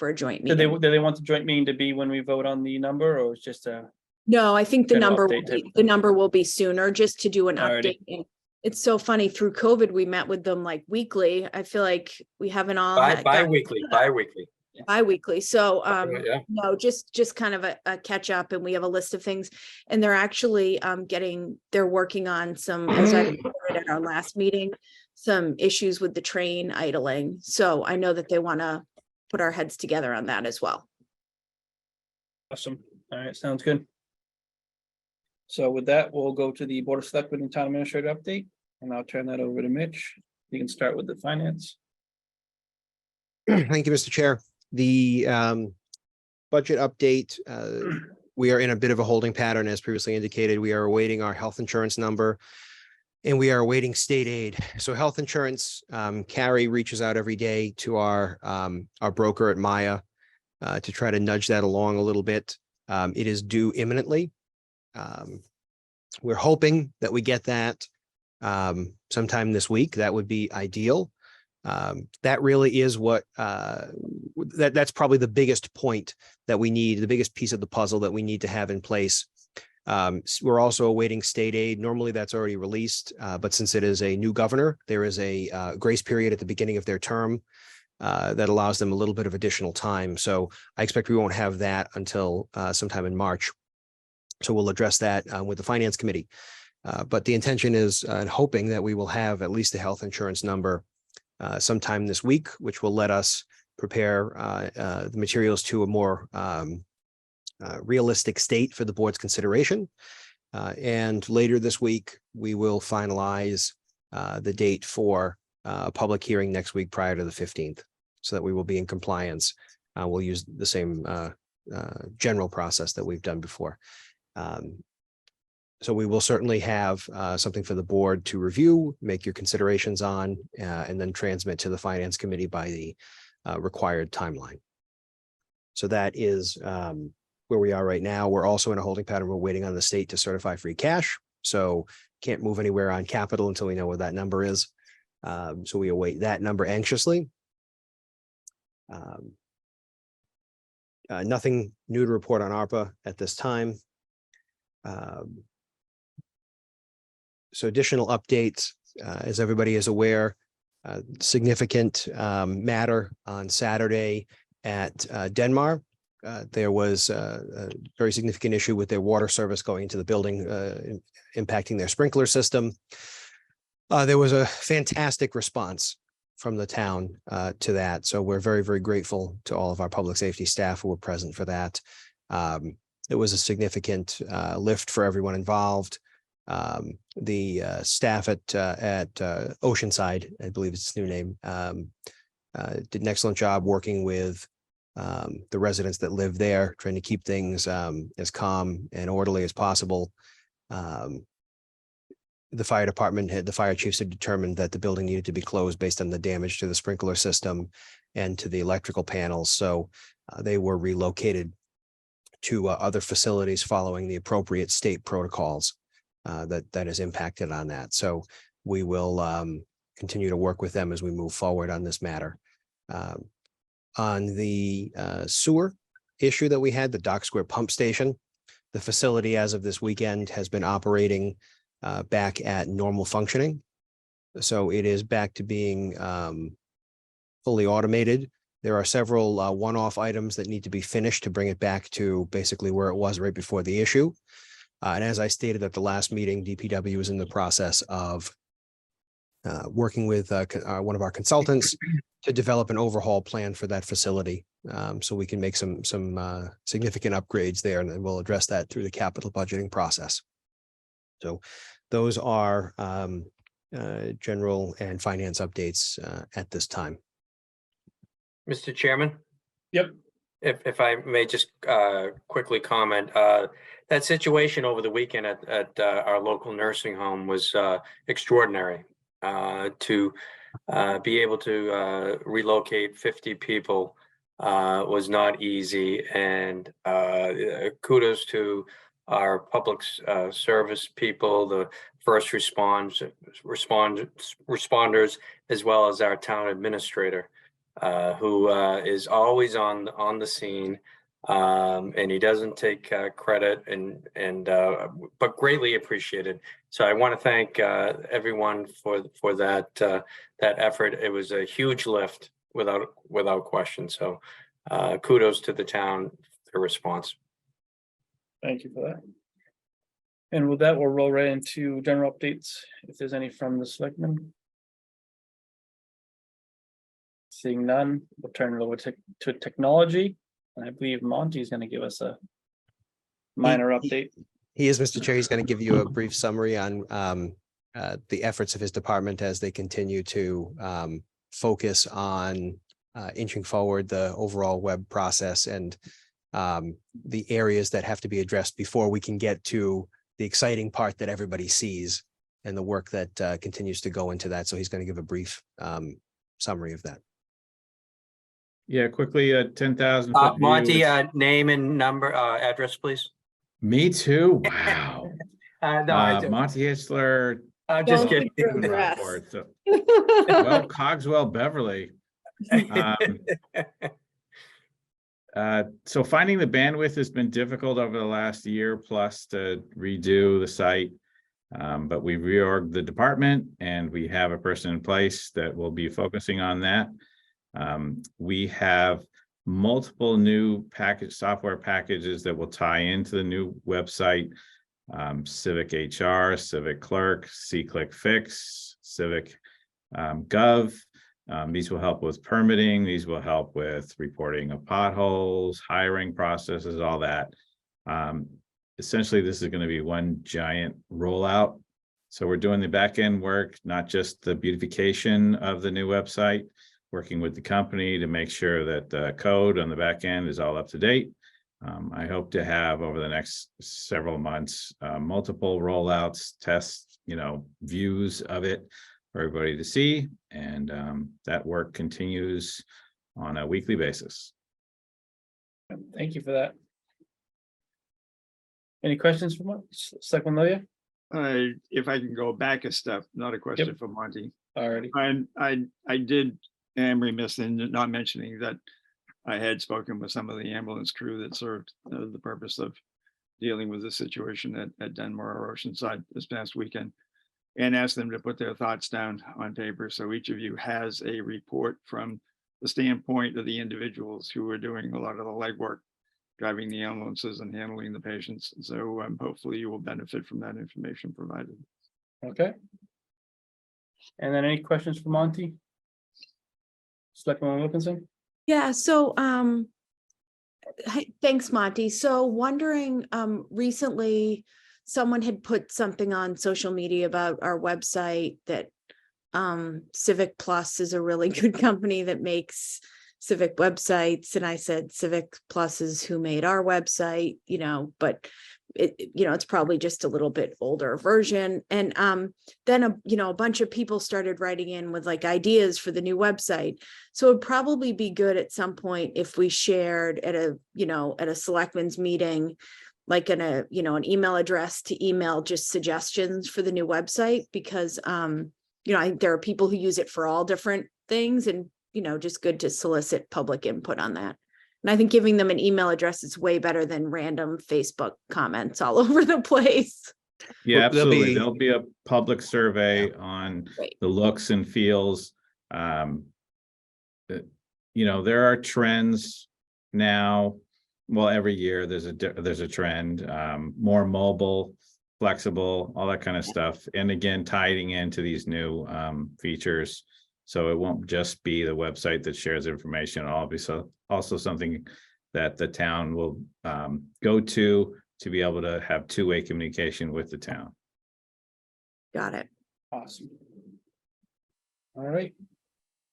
a joint do meeting. they want the joint meeting to be when we vote on the number, or it's just a? No, I think the General number update type of the thing. number will be sooner, just to do an Alrighty. update. And it's so funny, through COVID, we met with them like weekly. I feel like we haven't all had Bi-weekly. bi-weekly. So Yeah. no, just kind of a catch up, and we have a list of things, and they're actually they're working on some, as I reported at our last meeting, some issues with the train idling. So I know that they want to put our heads together on that as well. Awesome. All right, sounds good. So with that, we'll go to the Board of Selectmen and Town Administrator update, and I'll turn that over to Mitch. You can start with the finance. Thank you, Mr. Chair. The budget update, we are in a bit of a holding pattern, as previously indicated. We are awaiting our health insurance number, and we are awaiting state aid. So health insurance, Carrie reaches out every day to our broker at Maya to try to nudge that along a little bit. It is due imminently. We're hoping that we get that sometime this week. That would be ideal. That really is what that's probably the biggest point that we need, the biggest piece of the puzzle that we need to have in place. We're also awaiting state aid. Normally that's already released, but since it is a new governor, there is a grace period at the beginning of their term that allows them a little bit of additional time. So I expect we won't have that until sometime in March. So we'll address that with the Finance Committee. But the intention is hoping that we will have at least the health insurance number sometime this week, which will let us prepare the materials to a more realistic state for the board's consideration. And later this week, we will finalize the date for a public hearing next week prior to the 15th, so that we will be in compliance. We'll use the same general process that we've done before. So we will certainly have something for the board to review, make your considerations on, and then transmit to the Finance Committee by the required timeline. So that is where we are right now. We're also in a holding pattern. We're waiting on the state to certify free cash. So can't move anywhere on capital until we know what that number is. So we await that number anxiously. Nothing new to report on ARPA at this time. So additional updates, as everybody is aware, significant matter on Saturday at Denmark. There was a very significant issue with their water service going into the building, impacting their sprinkler system. There was a fantastic response from the town to that. So we're very, very grateful to all of our public safety staff who were present for that. It was a significant lift for everyone involved. The staff at Oceanside, I believe it's its new name, did an excellent job working with the residents that live there, trying to keep things as calm and orderly as possible. The fire department, the fire chiefs had determined that the building needed to be closed based on the damage to the sprinkler system and to the electrical panels. So they were relocated to other facilities following the appropriate state protocols that is impacted on that. So we will continue to work with them as we move forward on this matter. On the sewer issue that we had, the Dock Square Pump Station, the facility as of this weekend has been operating back at normal functioning. So it is back to being fully automated. There are several one-off items that need to be finished to bring it back to basically where it was right before the issue. And as I stated at the last meeting, DPW is in the process of working with one of our consultants to develop an overhaul plan for that facility. So we can make some significant upgrades there, and then we'll address that through the capital budgeting process. So those are general and finance updates at this time. Mr. Chairman? Yep. If I may just quickly comment, that situation over the weekend at our local nursing home was extraordinary. To be able to relocate 50 people was not easy, and kudos to our public service people, the first responders, as well as our town administrator, who is always on the scene, and he doesn't take credit, but greatly appreciated. So I want to thank everyone for that effort. It was a huge lift without question. So kudos to the town for the response. Thank you for that. And with that, we'll roll right into general updates, if there's any from the selectmen. Seeing none, we'll turn it over to technology. And I believe Monty is going to give us a minor update. He is, Mr. Chair. He's going to give you a brief summary on the efforts of his department as they continue to focus on inching forward the overall web process and the areas that have to be addressed before we can get to the exciting part that everybody sees and the work that continues to go into that. So he's going to give a brief summary of that. Yeah, quickly, 10,000. Monty, name and number, address, please. Me too. Wow. No, Monty Hitchler. I'm just kidding. Rockport, so. Well, Cogswell, Beverly. So finding the bandwidth has been difficult over the last year plus to redo the site. But we reorged the department and we have a person in place that will be focusing on that. We have multiple new software packages that will tie into the new website. Civic HR, Civic Clerk, C-Click Fix, Civic Gov. These will help with permitting. These will help with reporting of potholes, hiring processes, all that. Essentially, this is going to be one giant rollout. So we're doing the back end work, not just the beautification of the new website, working with the company to make sure that the code on the back end is all up to date. I hope to have over the next several months, multiple rollouts, tests, views of it for everybody to see. And that work continues on a weekly basis. Thank you for that. Any questions from Selectman Loya? If I can go back a step, not a question for Monty. Alrighty. I am remiss in not mentioning that I had spoken with some of the ambulance crew that served the purpose of dealing with the situation at Denmark or Oceanside this past weekend, and asked them to put their thoughts down on paper. So each of you has a report from the standpoint of the individuals who are doing a lot of the legwork, driving the ambulances and handling the patients. So hopefully you will benefit from that information provided. Okay. And then any questions for Monty? Selectman Wilkinson? Yeah, so thanks, Monty. So wondering, recently someone had put something on social media about our website that Civic Plus is a really good company that makes civic websites. And I said, Civic Plus is who made our website, but it's probably just a little bit older version. And then a bunch of people started writing in with like ideas for the new website. So it'd probably be good at some point if we shared at a selectmen's meeting, like an email address to email just suggestions for the new website, because I think there are people who use it for all different things, and just good to solicit public input on that. And I think giving them an email address is way better than random Facebook comments all over the place. Yeah, absolutely. There'll be a public survey on the looks and feels. There are trends now. Well, every year there's a trend, more mobile, flexible, all that kind of stuff. And again, tying into these new features. So it won't just be the website that shares information, obviously also something that the town will go to be able to have two-way communication with the town. Got it. Awesome. All right.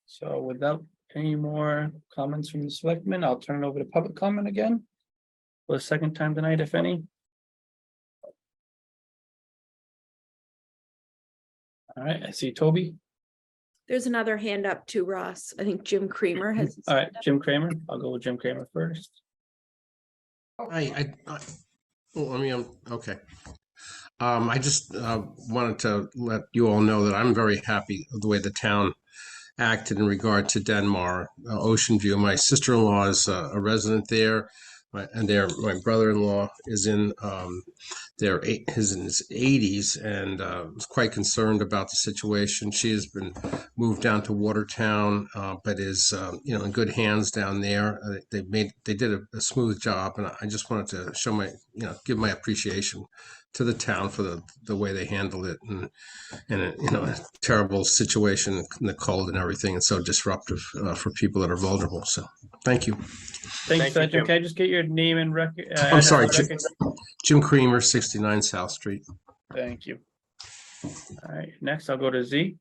So without any more comments from the selectmen, I'll turn it over to public comment again. For the second time tonight, if any. All right, I see Toby. There's another hand up too, Ross. I think Jim Creamer has. his All right, hand up. Jim Kramer. I'll go with Jim Kramer first. Okay. I just wanted to let you all know that I'm very happy with the way the town acted in regard to Denmark, Ocean View. My sister-in-law is a resident there, my brother-in-law is in his 80s and was quite concerned about the situation. She has been moved down to Watertown, but is in good hands down there. They did a smooth job, and I just wanted to show give my appreciation to the town for the way they handled it, and a terrible situation in the cold and everything, and so disruptive for people that are vulnerable. So thank you. Thanks for that, Jim. Can I just get your name and record? I'm sorry, Jim Creamer, 69 South Street. Thank you. All right, next I'll go to Z.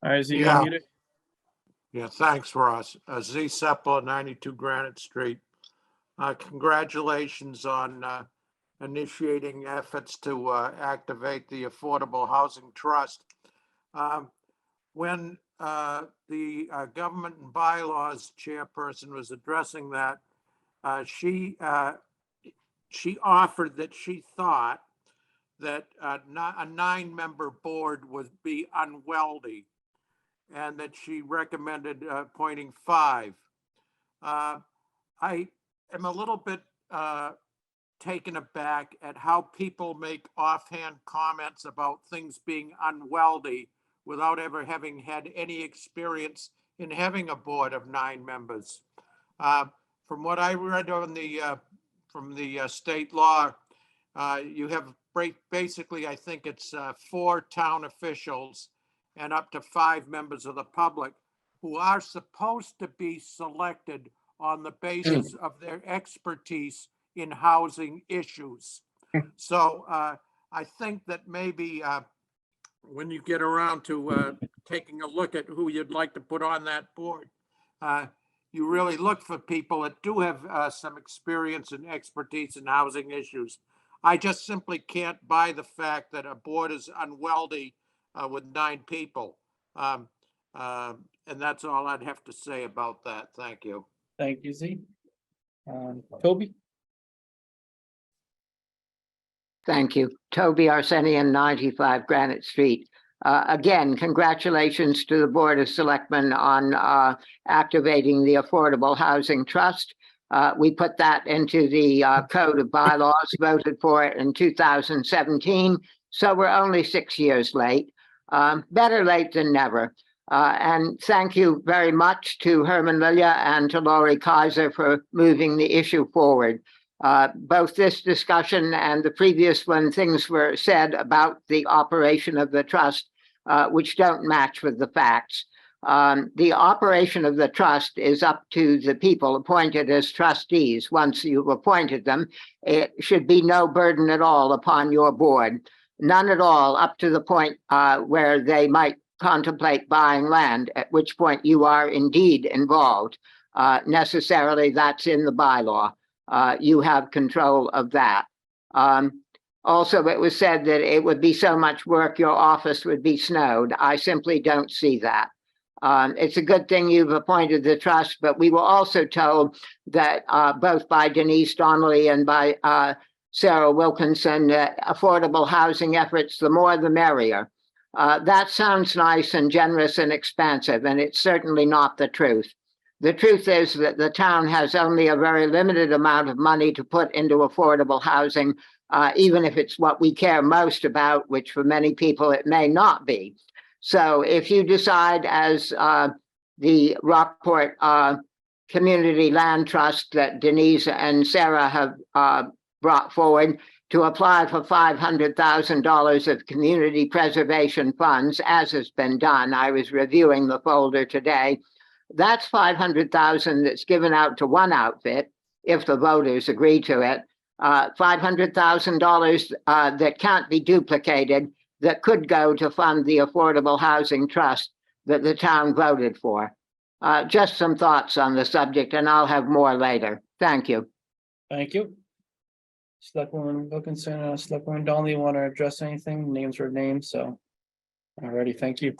All right, Z, you're muted. Yeah, thanks, Ross. Z Seppa, 92 Granite Street. Congratulations on initiating efforts to activate the Affordable Housing Trust. When the government and bylaws chairperson was addressing that, she offered that she thought that a 9-member board would be unwieldy, and that she recommended appointing 5. I am a little bit taken aback at how people make offhand comments about things being unwieldy without ever having had any experience in having a board of 9 members. From what I read on from the state law, you have basically, I think it's 4 town officials and up to 5 members of the public who are supposed to be selected on the basis of their expertise in housing issues. So I think that maybe when you get around to taking a look at who you'd like to put on that board, you really look for people that do have some experience and expertise in housing issues. I just simply can't buy the fact that a board is unwieldy with 9 people. And that's all I'd have to say about that. Thank you. Thank you, Z. Toby? Thank you. Toby Arsenian, 95 Granite Street. Again, congratulations to the Board of Selectmen on activating the Affordable Housing Trust. We put that into the Code of Bylaws, voted for it in 2017, so we're only 6 years late. Better late than never. And thank you very much to Herman Lilia and to Laurie Kaiser for moving the issue forward. Both this discussion and the previous one, things were said about the operation of the trust, which don't match with the facts. The operation of the trust is up to the people appointed as trustees. Once you've appointed them, it should be no burden at all upon your board. None at all, up to the point where they might contemplate buying land, at which point you are indeed involved. Necessarily, that's in the bylaw. You have control of that. Also, it was said that it would be so much work, your office would be snowed. I simply don't see that. It's a good thing you've appointed the trust, but we were also told that both by Denise Donnelly and by Sarah Wilkinson, that affordable housing efforts, the more the merrier. That sounds nice and generous and expansive, and it's certainly not the truth. The truth is that the town has only a very limited amount of money to put into affordable housing, even if it's what we care most about, which for many people it may not be. So if you decide, as the Rockport Community Land Trust that Denise and Sarah have brought forward to apply for $500,000 of community preservation funds, as has been done. I was reviewing the folder today. That's $500,000 that's given out to one outfit, if the voters agree to it. $500,000 that can't be duplicated, that could go to fund the Affordable Housing Trust that the town voted for. Just some thoughts on the subject, and I'll have more later. Thank you. Thank you. Selectwoman Wilkinson, Selectwoman Donnelly, want to address anything? Names are names, so. Alrighty, thank you.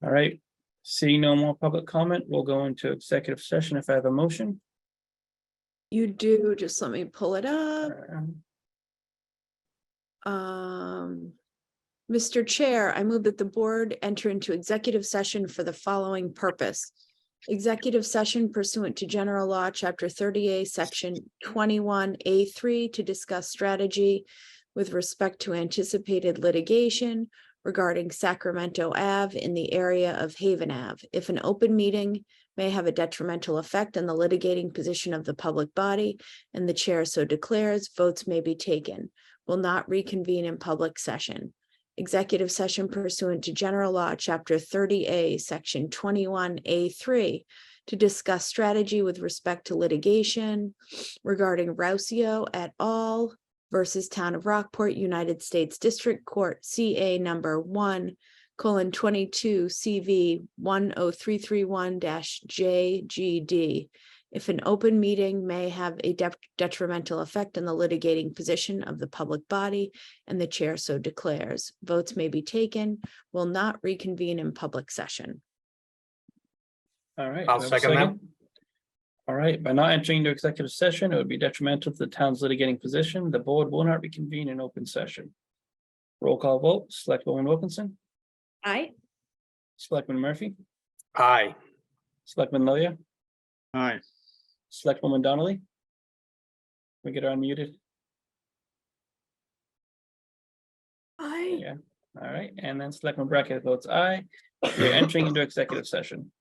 All right, seeing no more public comment, we'll go into executive session if I have a motion. You do, just let me pull it up. Mr. Chair, I move that the board enter into executive session for the following purpose. Executive session pursuant to General Law, Chapter 30A, Section 21A3, to discuss strategy with respect to anticipated litigation regarding Sacramento Ave in the area of Haven Ave. If an open meeting may have a detrimental effect on the litigating position of the public body, and the chair so declares, votes may be taken. Will not reconvene in public session. Executive session pursuant to General Law, Chapter 30A, Section 21A3, to discuss strategy with respect to litigation regarding Rousseau et al. Versus Town of Rockport, United States District Court, CA number 1:22 CV 10331-JGD. If an open meeting may have a detrimental effect on the litigating position of the public body, and the chair so declares, votes may be taken, will not reconvene in public session. All right. I'll do I have a second that. All right, by not entering into executive session, it would be detrimental to the town's litigating position. The board will not reconvene in open session. Roll call vote, Selectwoman Wilkinson, Aye. Selectman Murphy, Aye. Selectman Lilia, Aye. Selectwoman Donnelly. We get her unmuted. Aye. Yeah, all right, and then Selectman Brackett votes aye. We're entering into executive session.